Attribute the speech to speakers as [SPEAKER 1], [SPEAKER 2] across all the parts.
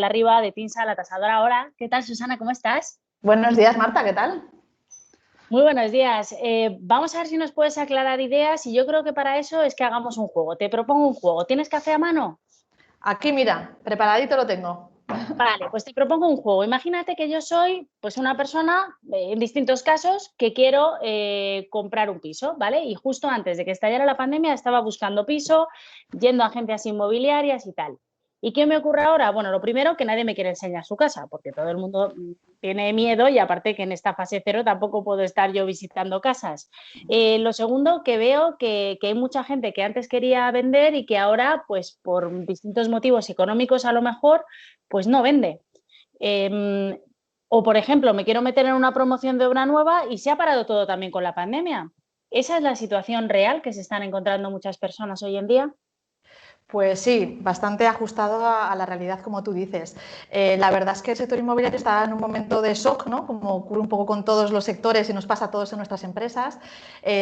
[SPEAKER 1] arriba de Pinsa, la tasadora ahora. ¿Qué tal, Susana? ¿Cómo estás?
[SPEAKER 2] Buenos días, Marta, ¿qué tal?
[SPEAKER 1] Muy buenos días. Vamos a ver si nos puedes aclarar ideas y yo creo que para eso es que hagamos un juego. Te propongo un juego. ¿Tienes café a mano?
[SPEAKER 2] Aquí, mira, preparadito lo tengo.
[SPEAKER 1] Vale, pues te propongo un juego. Imagínate que yo soy pues una persona, en distintos casos, que quiero comprar un piso, ¿vale? Y justo antes de que estallara la pandemia estaba buscando piso, yendo a agencias inmobiliarias y tal. ¿Y qué me ocurre ahora? Bueno, lo primero, que nadie me quiere enseñar su casa, porque todo el mundo tiene miedo y aparte que en esta fase cero tampoco puedo estar yo visitando casas. Lo segundo, que veo que hay mucha gente que antes quería vender y que ahora, pues por distintos motivos económicos a lo mejor, pues no vende. O, por ejemplo, me quiero meter en una promoción de obra nueva y se ha parado todo también con la pandemia. ¿Esa es la situación real que se están encontrando muchas personas hoy en día?
[SPEAKER 2] Pues sí, bastante ajustado a la realidad, como tú dices. La verdad es que el sector inmobiliario está en un momento de shock, ¿no? Como ocurre un poco con todos los sectores y nos pasa a todos en nuestras empresas.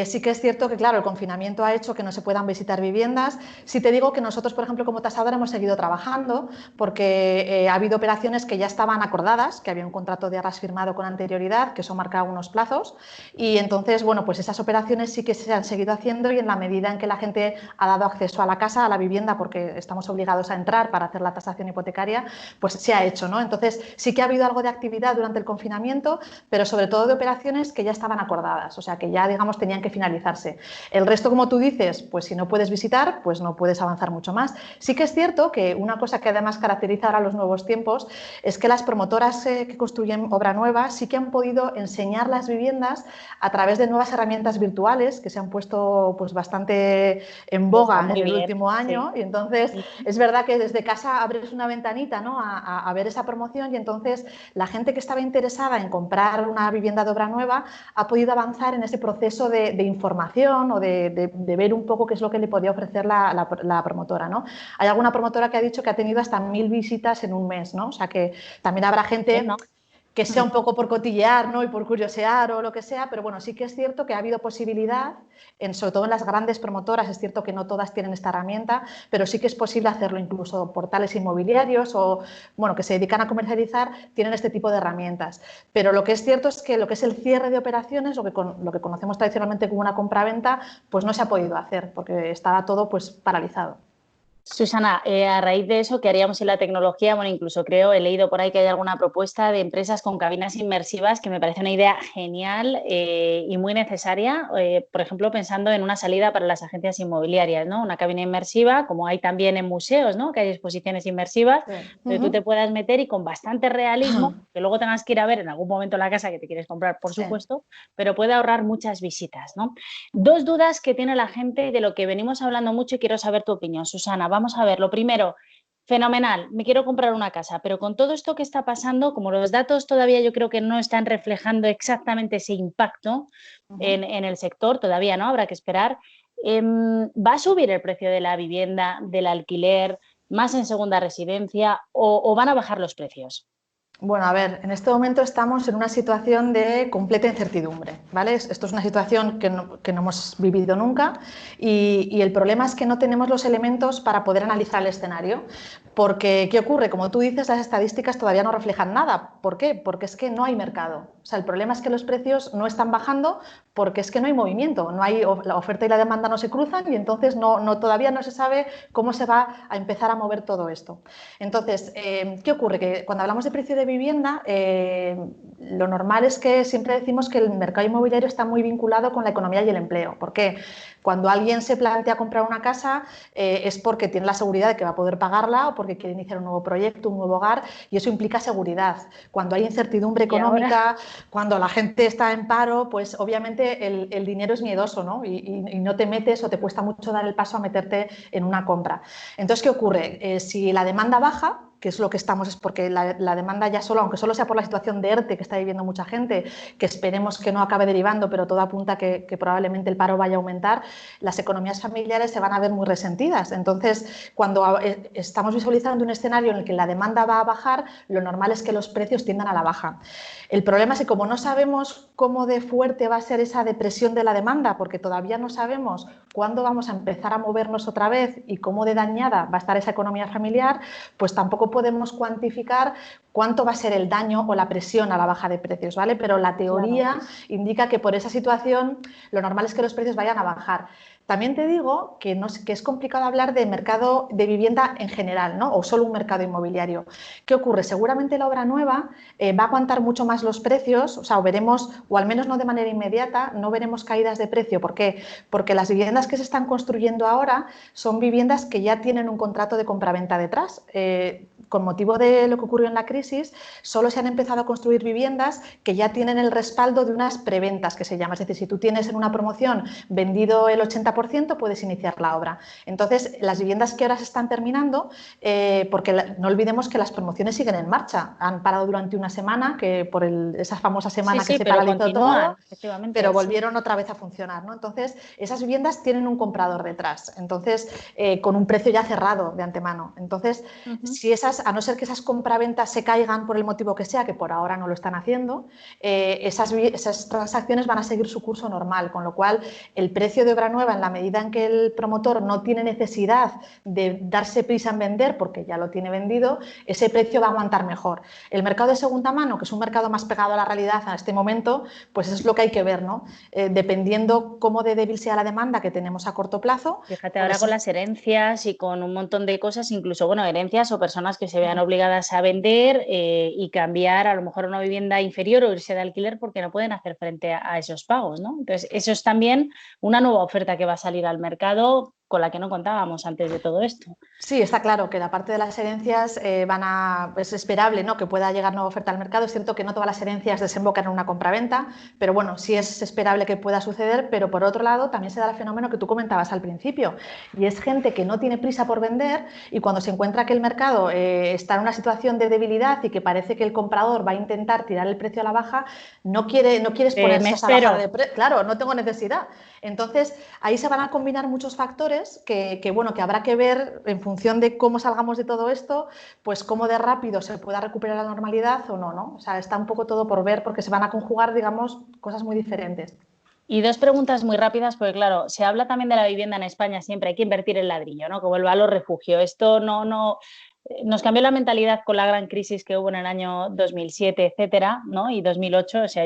[SPEAKER 2] Sí que es cierto que, claro, el confinamiento ha hecho que no se puedan visitar viviendas. Sí te digo que nosotros, por ejemplo, como tasadora hemos seguido trabajando porque ha habido operaciones que ya estaban acordadas, que había un contrato de arras firmado con anterioridad, que eso marcaba unos plazos, y entonces, bueno, pues esas operaciones sí que se han seguido haciendo y en la medida en que la gente ha dado acceso a la casa, a la vivienda, porque estamos obligados a entrar para hacer la tasación hipotecaria, pues se ha hecho, ¿no? Entonces sí que ha habido algo de actividad durante el confinamiento, pero sobre todo de operaciones que ya estaban acordadas, o sea que ya, digamos, tenían que finalizarse. El resto, como tú dices, pues si no puedes visitar, pues no puedes avanzar mucho más. Sí que es cierto que una cosa que además caracteriza ahora los nuevos tiempos es que las promotoras que construyen obra nueva sí que han podido enseñar las viviendas a través de nuevas herramientas virtuales que se han puesto pues bastante en
[SPEAKER 1] Está
[SPEAKER 2] boga en
[SPEAKER 1] muy
[SPEAKER 2] el
[SPEAKER 1] bien,
[SPEAKER 2] último año,
[SPEAKER 1] sí.
[SPEAKER 2] y entonces es verdad que desde casa abres una ventanita, ¿no? a ver esa promoción, y entonces la gente que estaba interesada en comprar una vivienda de obra nueva ha podido avanzar en ese proceso de información o de ver un poco qué es lo que le podía ofrecer la promotora, ¿no? Hay alguna promotora que ha dicho que ha tenido hasta 1000 visitas en un mes, ¿no? O sea que también habrá
[SPEAKER 1] Bien,
[SPEAKER 2] gente
[SPEAKER 1] ¿no?
[SPEAKER 2] que sea un poco por cotillear, ¿no? Y por curiosear o lo que sea, pero bueno, sí que es cierto que ha habido posibilidad, sobre todo en las grandes promotoras, es cierto que no todas tienen esta herramienta, pero sí que es posible hacerlo, incluso portales inmobiliarios o, bueno, que se dedican a comercializar, tienen este tipo de herramientas. Pero lo que es cierto es que lo que es el cierre de operaciones, lo que conocemos tradicionalmente como una compraventa, pues no se ha podido hacer, porque estaba todo pues paralizado.
[SPEAKER 1] Susana, a raíz de eso, ¿qué haríamos en la tecnología? Bueno, incluso creo, he leído por ahí que hay alguna propuesta de empresas con cabinas inmersivas que me parece una idea genial y muy necesaria, por ejemplo, pensando en una salida para las agencias inmobiliarias, ¿no? Una cabina inmersiva, como hay también en museos, ¿no? Que hay exposiciones inmersivas,
[SPEAKER 2] Sí.
[SPEAKER 1] donde tú te puedas meter y con bastante realismo, que luego tengas que ir a ver en algún momento la casa que te quieres comprar, por
[SPEAKER 2] Sí.
[SPEAKER 1] supuesto, pero puede ahorrar muchas visitas, ¿no? Dos dudas que tiene la gente de lo que venimos hablando mucho y quiero saber tu opinión, Susana. Vamos a ver, lo primero, fenomenal, me quiero comprar una casa, pero con todo esto que está pasando, como los datos todavía yo creo que no están reflejando exactamente ese impacto en el sector, todavía no, habrá que esperar. ¿Va a subir el precio de la vivienda, del alquiler, más en segunda residencia o van a bajar los precios?
[SPEAKER 2] Bueno, a ver, en este momento estamos en una situación de completa incertidumbre, ¿vale? Esto es una situación que no hemos vivido nunca y el problema es que no tenemos los elementos para poder analizar el escenario. Porque, ¿qué ocurre? Como tú dices, las estadísticas todavía no reflejan nada. ¿Por qué? Porque es que no hay mercado. O sea, el problema es que los precios no están bajando porque es que no hay movimiento, no hay, la oferta y la demanda no se cruzan y entonces todavía no se sabe cómo se va a empezar a mover todo esto. Entonces, ¿qué ocurre? Que cuando hablamos de precio de vivienda, lo normal es que siempre decimos que el mercado inmobiliario está muy vinculado con la economía y el empleo. ¿Por qué? Cuando alguien se plantea comprar una casa es porque tiene la seguridad de que va a poder pagarla o porque quiere iniciar un nuevo proyecto, un nuevo hogar, y eso implica seguridad. Cuando hay incertidumbre
[SPEAKER 1] Y ahora,
[SPEAKER 2] económica, cuando la gente está en paro, pues obviamente el dinero es miedoso, ¿no? Y no te metes o te cuesta mucho dar el paso a meterte en una compra. Entonces, ¿qué ocurre? Si la demanda baja, que es lo que estamos, es porque la demanda ya solo, aunque solo sea por la situación de ERTE que está viviendo mucha gente, que esperemos que no acabe derivando, pero todo apunta que probablemente el paro vaya a aumentar, las economías familiares se van a ver muy resentidas. Entonces, cuando estamos visualizando un escenario en el que la demanda va a bajar, lo normal es que los precios tiendan a la baja. El problema es que como no sabemos cómo de fuerte va a ser esa depresión de la demanda, porque todavía no sabemos cuándo vamos a empezar a movernos otra vez y cómo de dañada va a estar esa economía familiar, pues tampoco tampoco podemos cuantificar cuánto va a ser el daño o la presión a la baja de precios, ¿vale? Pero la teoría indica que por esa situación lo normal es que los precios vayan a bajar. También te digo que es complicado hablar de mercado de vivienda en general, ¿no? O solo un mercado inmobiliario. ¿Qué ocurre? Seguramente la obra nueva va a aguantar mucho más los precios, o sea, o veremos, o al menos no de manera inmediata, no veremos caídas de precio. ¿Por qué? Porque las viviendas que se están construyendo ahora son viviendas que ya tienen un contrato de compraventa detrás. Con motivo de lo que ocurrió en la crisis, solo se han empezado a construir viviendas que ya tienen el respaldo de unas preventas, que se llama. Es decir, si tú tienes en una promoción vendido el 80%, puedes iniciar la obra. Entonces, las viviendas que ahora se están terminando, porque no olvidemos que las promociones siguen en marcha. Han parado durante una semana, que por esa famosa semana que se paralizó todo, pero volvieron otra vez a funcionar, ¿no? Entonces, esas viviendas tienen un comprador detrás, entonces, con un precio ya cerrado de antemano. Entonces, si a no ser que esas compraventas se caigan por el motivo que sea, que por ahora no lo están haciendo, esas transacciones van a seguir su curso normal, con lo cual el precio de obra nueva, en la medida en que el promotor no tiene necesidad de darse prisa en vender porque ya lo tiene vendido, ese precio va a aguantar mejor. El mercado de segunda mano, que es un mercado más pegado a la realidad en este momento, pues es lo que hay que ver, ¿no? Dependiendo cómo de débil sea la demanda que tenemos a corto plazo.
[SPEAKER 1] Fíjate, ahora con las herencias y con un montón de cosas, incluso, bueno, herencias o personas que se vean obligadas a vender y cambiar a lo mejor una vivienda inferior o irse de alquiler porque no pueden hacer frente a esos pagos, ¿no? Entonces, eso es también una nueva oferta que va a salir al mercado con la que no contábamos antes de todo esto.
[SPEAKER 2] Sí, está claro que la parte de las herencias es esperable, ¿no?, que pueda llegar nueva oferta al mercado. Es cierto que no todas las herencias desembocan en una compraventa, pero bueno, sí es esperable que pueda suceder. Pero por otro lado también se da el fenómeno que tú comentabas al principio, y es gente que no tiene prisa por vender, y cuando se encuentra que el mercado está en una situación de debilidad y que parece que el comprador va a intentar tirar el precio a la baja, no quiere exponerse a esa bajada de precio. Claro, no tengo necesidad. Entonces, ahí se van a combinar muchos factores que habrá que ver en función de cómo salgamos de todo esto, pues cómo de rápido se pueda recuperar la normalidad o no, ¿no? O sea, está un poco todo por ver, porque se van a conjugar, digamos, cosas muy diferentes.
[SPEAKER 1] Y dos preguntas muy rápidas, porque claro, se habla también de la vivienda en España siempre, hay que invertir en ladrillo, ¿no? Que vuelva a los refugios. Esto no nos cambió la mentalidad con la gran crisis que hubo en el año 2007, etcétera, ¿no? Y 2008, o sea,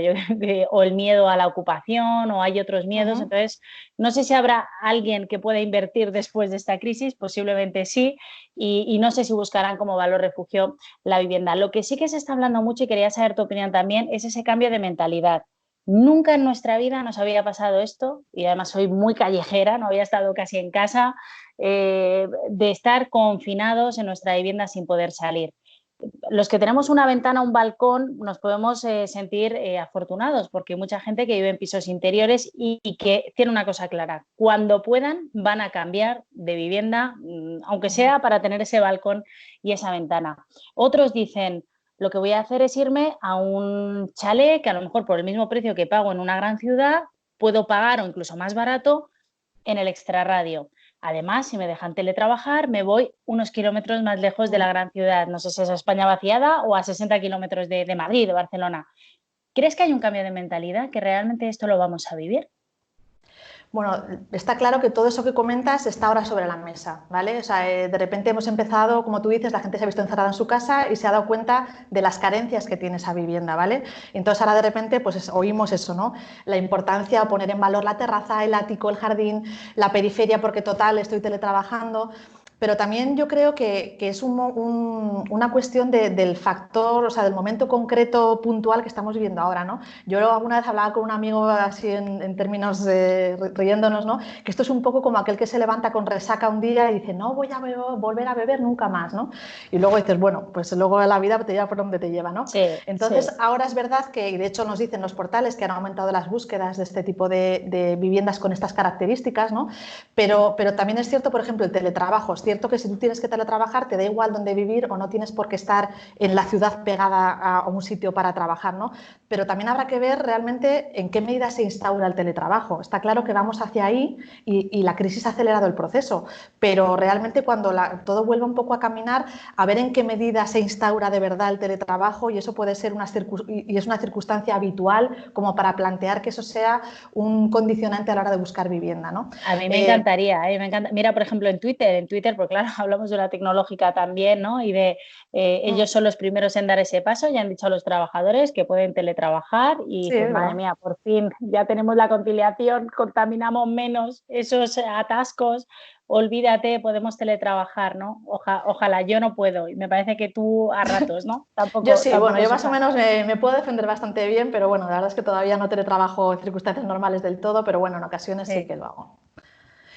[SPEAKER 1] o el miedo a la ocupación, o hay otros miedos. Entonces, no sé si habrá alguien que pueda invertir después de esta crisis, posiblemente sí, y no sé si buscarán como valor refugio la vivienda. Lo que sí que se está hablando mucho, y quería saber tu opinión también, es ese cambio de mentalidad. Nunca en nuestra vida nos había pasado esto, y además soy muy callejera, no había estado casi en casa, de estar confinados en nuestra vivienda sin poder salir. Los que tenemos una ventana, un balcón, nos podemos sentir afortunados, porque hay mucha gente que vive en pisos interiores y que tiene una cosa clara: cuando puedan van a cambiar de vivienda, aunque sea para tener ese balcón y esa ventana. Otros dicen: lo que voy a hacer es irme a un chalet que a lo mejor por el mismo precio que pago en una gran ciudad puedo pagar, o incluso más barato, en el extrarradio. Además, si me dejan teletrabajar, me voy unos kilómetros más lejos de la gran ciudad. No sé si es a España vaciada o a 60 kilómetros de Madrid, de Barcelona. ¿Crees que hay un cambio de mentalidad, que realmente esto lo vamos a vivir?
[SPEAKER 2] Bueno, está claro que todo eso que comentas está ahora sobre la mesa, ¿vale? O sea, de repente hemos empezado, como tú dices, la gente se ha visto encerrada en su casa y se ha dado cuenta de las carencias que tiene esa vivienda, ¿vale? Entonces ahora de repente pues oímos eso, ¿no? La importancia de poner en valor la terraza, el ático, el jardín, la periferia, porque total, estoy teletrabajando. Pero también yo creo que es una cuestión del factor, o sea, del momento concreto, puntual que estamos viviendo ahora, ¿no? Yo alguna vez hablaba con un amigo así en términos riéndonos, ¿no? Que esto es un poco como aquel que se levanta con resaca un día y dice: no voy a volver a beber nunca más, ¿no? Y luego dices: bueno, pues luego la vida te lleva por donde te lleva, ¿no?
[SPEAKER 1] Sí,
[SPEAKER 2] Entonces,
[SPEAKER 1] sí.
[SPEAKER 2] ahora es verdad que, y de hecho nos dicen los portales que han aumentado las búsquedas de este tipo de viviendas con estas características, ¿no? Pero también es cierto, por ejemplo, el teletrabajo. Es cierto que si tú tienes que teletrabajar, te da igual dónde vivir, o no tienes por qué estar en la ciudad pegada a un sitio para trabajar, ¿no? Pero también habrá que ver realmente en qué medida se instaura el teletrabajo. Está claro que vamos hacia ahí y la crisis ha acelerado el proceso, pero realmente cuando todo vuelva un poco a caminar, a ver en qué medida se instaura de verdad el teletrabajo, y eso puede ser es una circunstancia habitual como para plantear que eso sea un condicionante a la hora de buscar vivienda, ¿no?
[SPEAKER 1] A mí me encantaría, me encanta. Mira, por ejemplo, en Twitter, porque claro, hablamos de una tecnológica también, ¿no? Y de ellos son los primeros en dar ese paso, ya han dicho a los trabajadores que pueden teletrabajar y
[SPEAKER 2] Sí,
[SPEAKER 1] dices,
[SPEAKER 2] es
[SPEAKER 1] madre
[SPEAKER 2] verdad.
[SPEAKER 1] mía, por fin ya tenemos la conciliación, contaminamos menos esos atascos, olvídate, podemos teletrabajar, ¿no? Ojalá, yo no puedo y me parece que tú a ratos, ¿no?
[SPEAKER 2] Yo
[SPEAKER 1] Tampoco,
[SPEAKER 2] sí, bueno,
[SPEAKER 1] tampoco
[SPEAKER 2] yo
[SPEAKER 1] es
[SPEAKER 2] más o
[SPEAKER 1] una...
[SPEAKER 2] menos me puedo defender bastante bien, pero bueno, la verdad es que todavía no teletrabajo en circunstancias normales del todo, pero bueno, en ocasiones sí
[SPEAKER 1] Sí,
[SPEAKER 2] que lo hago.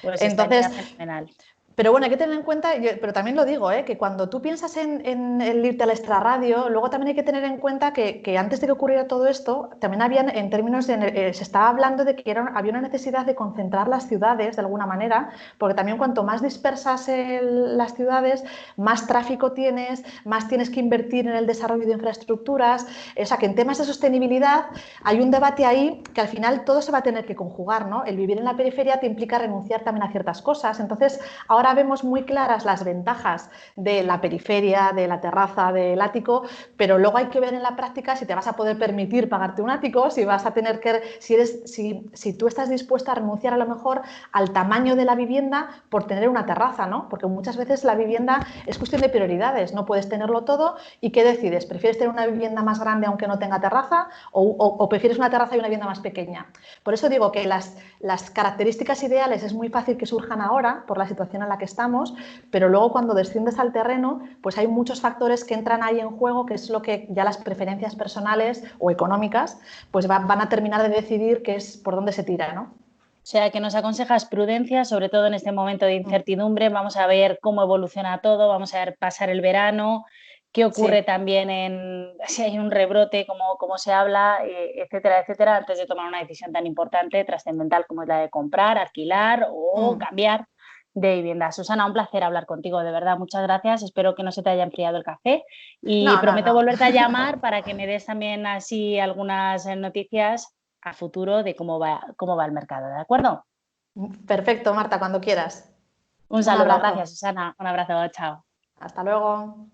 [SPEAKER 1] pues estaría
[SPEAKER 2] Entonces,
[SPEAKER 1] fenomenal.
[SPEAKER 2] pero bueno, hay que tener en cuenta, pero también lo digo, que cuando tú piensas en el irte al extrarradio, luego también hay que tener en cuenta que antes de que ocurriera todo esto, también habían, en términos de, se estaba hablando de que había una necesidad de concentrar las ciudades de alguna manera, porque también cuanto más dispersas las ciudades, más tráfico tienes, más tienes que invertir en el desarrollo de infraestructuras, o sea que en temas de sostenibilidad hay un debate ahí que al final todo se va a tener que conjugar, ¿no? El vivir en la periferia te implica renunciar también a ciertas cosas, entonces ahora vemos muy claras las ventajas de la periferia, de la terraza, del ático, pero luego hay que ver en la práctica si te vas a poder permitir pagarte un ático, si vas a tener que, si tú estás dispuesta a renunciar a lo mejor al tamaño de la vivienda por tener una terraza, ¿no? Porque muchas veces la vivienda es cuestión de prioridades, no puedes tenerlo todo y ¿qué decides? ¿Prefieres tener una vivienda más grande aunque no tenga terraza o prefieres una terraza y una vivienda más pequeña? Por eso digo que las características ideales es muy fácil que surjan ahora por la situación en la que estamos, pero luego cuando desciendes al terreno, pues hay muchos factores que entran ahí en juego, que es lo que ya las preferencias personales o económicas, pues van a terminar de decidir qué es por dónde se tira, ¿no?
[SPEAKER 1] O sea, que nos aconsejas prudencia, sobre todo en este momento de incertidumbre. Vamos a ver cómo evoluciona todo, vamos a ver pasar el verano, qué ocurre
[SPEAKER 2] Sí.
[SPEAKER 1] también si hay un rebrote, cómo se habla, etcétera, etcétera, antes de tomar una decisión tan importante, trascendental como es la de comprar, alquilar o cambiar de vivienda. Susana, un placer hablar contigo, de verdad, muchas gracias. Espero que no se te haya enfriado el café y
[SPEAKER 2] No, no,
[SPEAKER 1] prometo
[SPEAKER 2] no.
[SPEAKER 1] volverte a llamar para que me des también así algunas noticias a futuro de cómo va el mercado, ¿de acuerdo?
[SPEAKER 2] Perfecto, Marta, cuando quieras.
[SPEAKER 1] Un
[SPEAKER 2] Un
[SPEAKER 1] saludo, gracias,
[SPEAKER 2] abrazo.
[SPEAKER 1] Susana. Un abrazo, chao.
[SPEAKER 2] Hasta luego.